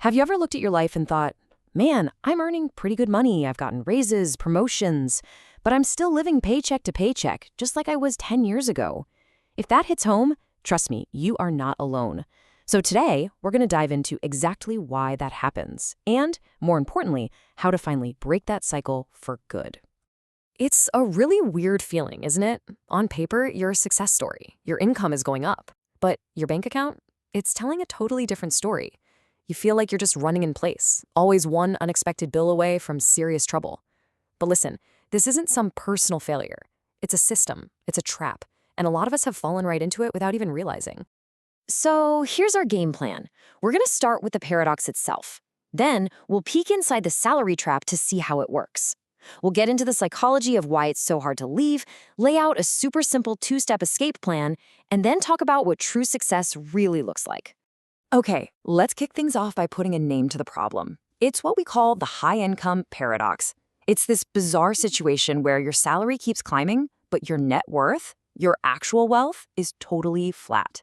Have you ever looked at your life and thought, man, I'm earning pretty good money, I've gotten raises, promotions, but I'm still living paycheck to paycheck, just like I was 10 years ago? If that hits home, trust me, you are not alone. So today, we're going to dive into exactly why that happens, and, more importantly, how to finally break that cycle for good. It's a really weird feeling, isn't it? On paper, you're a success story. Your income is going up. But your bank account? It's telling a totally different story. You feel like you're just running in place, always one unexpected bill away from serious trouble. But listen, this isn't some personal failure. It's a system, it's a trap, and a lot of us have fallen right into it without even realizing. So here's our game plan. We're going to start with the paradox itself. Then we'll peek inside the salary trap to see how it works. We'll get into the psychology of why it's so hard to leave, lay out a super simple two-step escape plan, and then talk about what true success really looks like. Okay, let's kick things off by putting a name to the problem. It's what we call the high-income paradox. It's this bizarre situation where your salary keeps climbing, but your net worth, your actual wealth, is totally flat.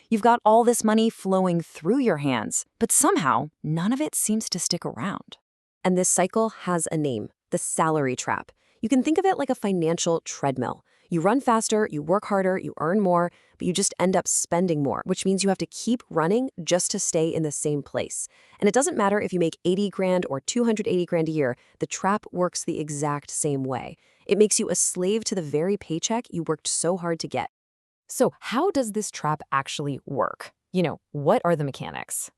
You've got all this money flowing through your hands, but somehow none of it seems to stick around. And this cycle has a name, the salary trap. You can think of it like a financial treadmill. You run faster, you work harder, you earn more, but you just end up spending more, which means you have to keep running just to stay in the same place. And it doesn't matter if you make 80 grand or 280 grand a year, the trap works the exact same way. It makes you a slave to the very paycheck you worked so hard to get. So how does this trap actually work? What are the mechanics?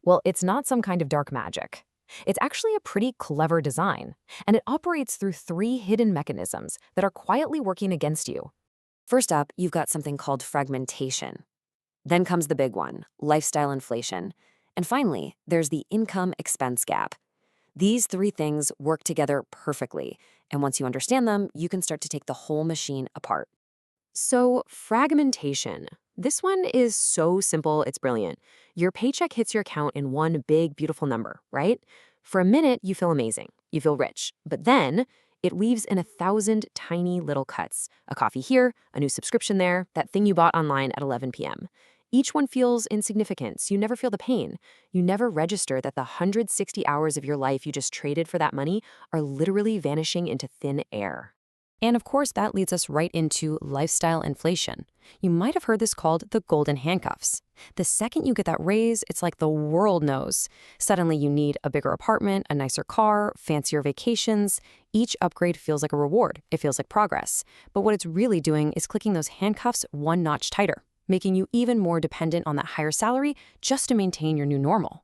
Well, it's not some kind of dark magic. It's actually a pretty clever design, and it operates through 3 hidden mechanisms that are quietly working against you. First up, you've got something called fragmentation. Then comes the big one, lifestyle inflation. And finally, there's the income-expense gap. These 3 things work together perfectly, and once you understand them, you can start to take the whole machine apart. So, fragmentation. This one is so simple, it's brilliant. Your paycheck hits your account in one big, beautiful number, right? For a minute, you feel amazing. You feel rich. But then, it weaves in 1,000 tiny little cuts. A coffee here, a new subscription there, that thing you bought online at 11 p.m. Each one feels insignificant, so you never feel the pain. You never register that the 160 hours of your life you just traded for that money are literally vanishing into thin air. And of course, that leads us right into lifestyle inflation. You might have heard this called the golden handcuffs. The second you get that raise, it's like the world knows. Suddenly you need a bigger apartment, a nicer car, fancier vacations. Each upgrade feels like a reward. It feels like progress. But what it's really doing is clicking those handcuffs one notch tighter, making you even more dependent on that higher salary just to maintain your new normal.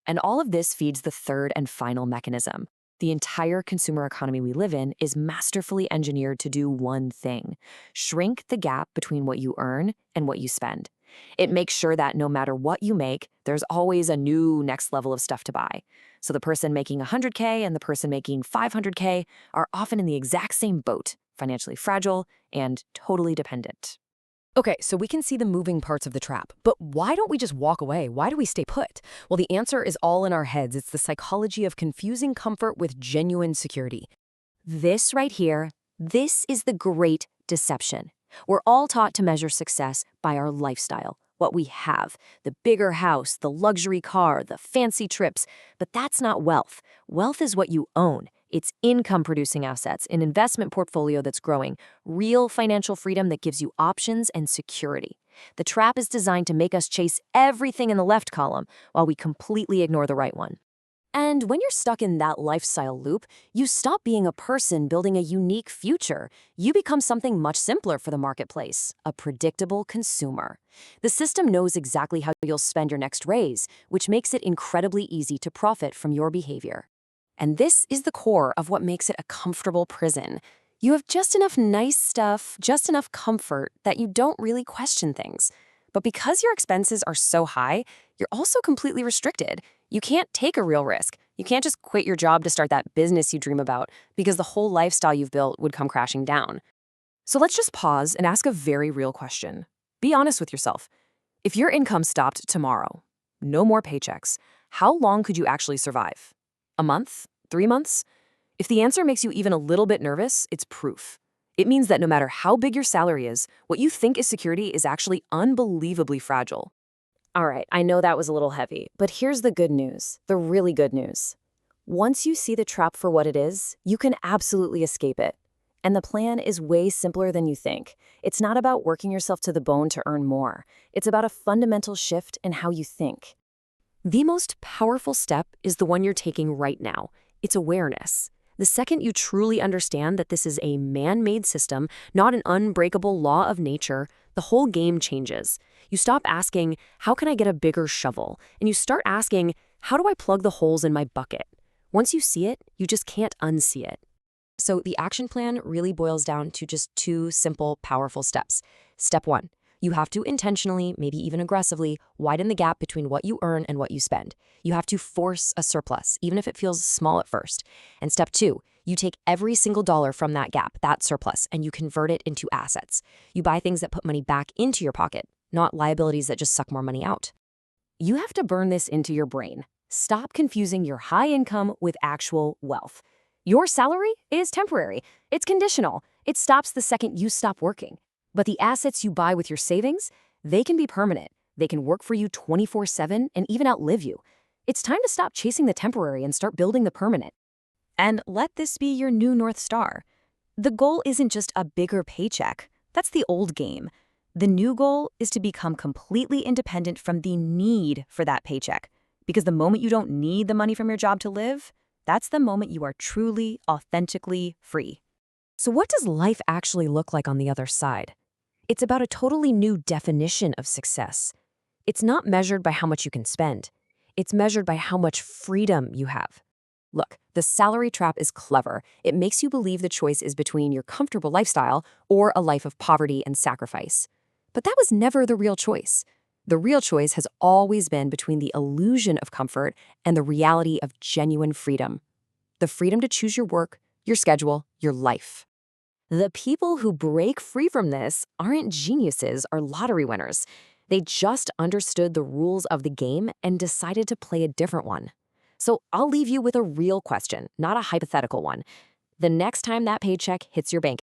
And all of this feeds the third and final mechanism. The entire consumer economy we live in is masterfully engineered to do one thing: shrink the gap between what you earn and what you spend. It makes sure that no matter what you make, there's always a new next level of stuff to buy. So the person making 100K and the person making 500K are often in the exact same boat, financially fragile and totally dependent. Okay, so we can see the moving parts of the trap, but why don't we just walk away? Why do we stay put? Well, the answer is all in our heads. It's the psychology of confusing comfort with genuine security. This right here, this is the great deception. We're all taught to measure success by our lifestyle, what we have, the bigger house, the luxury car, the fancy trips, but that's not wealth. Wealth is what you own. It's income-producing assets, an investment portfolio that's growing, real financial freedom that gives you options and security. The trap is designed to make us chase everything in the left column while we completely ignore the right one. And when you're stuck in that lifestyle loop, you stop being a person building a unique future. You become something much simpler for the marketplace, a predictable consumer. The system knows exactly how you'll spend your next raise, which makes it incredibly easy to profit from your behavior. And this is the core of what makes it a comfortable prison. You have just enough nice stuff, just enough comfort that you don't really question things. But because your expenses are so high, you're also completely restricted. You can't take a real risk. You can't just quit your job to start that business you dream about because the whole lifestyle you've built would come crashing down. So let's just pause and ask a very real question. Be honest with yourself. If your income stopped tomorrow, no more paychecks, how long could you actually survive? A month? 3 months? If the answer makes you even a little bit nervous, it's proof. It means that no matter how big your salary is, what you think is security is actually unbelievably fragile. All right, I know that was a little heavy, but here's the good news, the really good news. Once you see the trap for what it is, you can absolutely escape it. And the plan is way simpler than you think. It's not about working yourself to the bone to earn more. It's about a fundamental shift in how you think. The most powerful step is the one you're taking right now. It's awareness. The second you truly understand that this is a man-made system, not an unbreakable law of nature, the whole game changes. You stop asking, how can I get a bigger shovel? And you start asking, how do I plug the holes in my bucket? Once you see it, you just can't unsee it. So the action plan really boils down to just two simple, powerful steps. Step 1, you have to intentionally, maybe even aggressively, widen the gap between what you earn and what you spend. You have to force a surplus, even if it feels small at first. And step 2, you take every single dollar from that gap, that surplus, and you convert it into assets. You buy things that put money back into your pocket, not liabilities that just suck more money out. You have to burn this into your brain. Stop confusing your high income with actual wealth. Your salary is temporary. It's conditional. It stops the second you stop working. But the assets you buy with your savings, they can be permanent. They can work for you 24/7 and even outlive you. It's time to stop chasing the temporary and start building the permanent. And let this be your new North Star. The goal isn't just a bigger paycheck. That's the old game. The new goal is to become completely independent from the need for that paycheck. Because the moment you don't need the money from your job to live, that's the moment you are truly, authentically free. So what does life actually look like on the other side? It's about a totally new definition of success. It's not measured by how much you can spend. It's measured by how much freedom you have. Look, the salary trap is clever. It makes you believe the choice is between your comfortable lifestyle or a life of poverty and sacrifice. But that was never the real choice. The real choice has always been between the illusion of comfort and the reality of genuine freedom. The freedom to choose your work, your schedule, your life. The people who break free from this aren't geniuses or lottery winners. They just understood the rules of the game and decided to play a different one. So I'll leave you with a real question, not a hypothetical one. The next time that paycheck hits your bank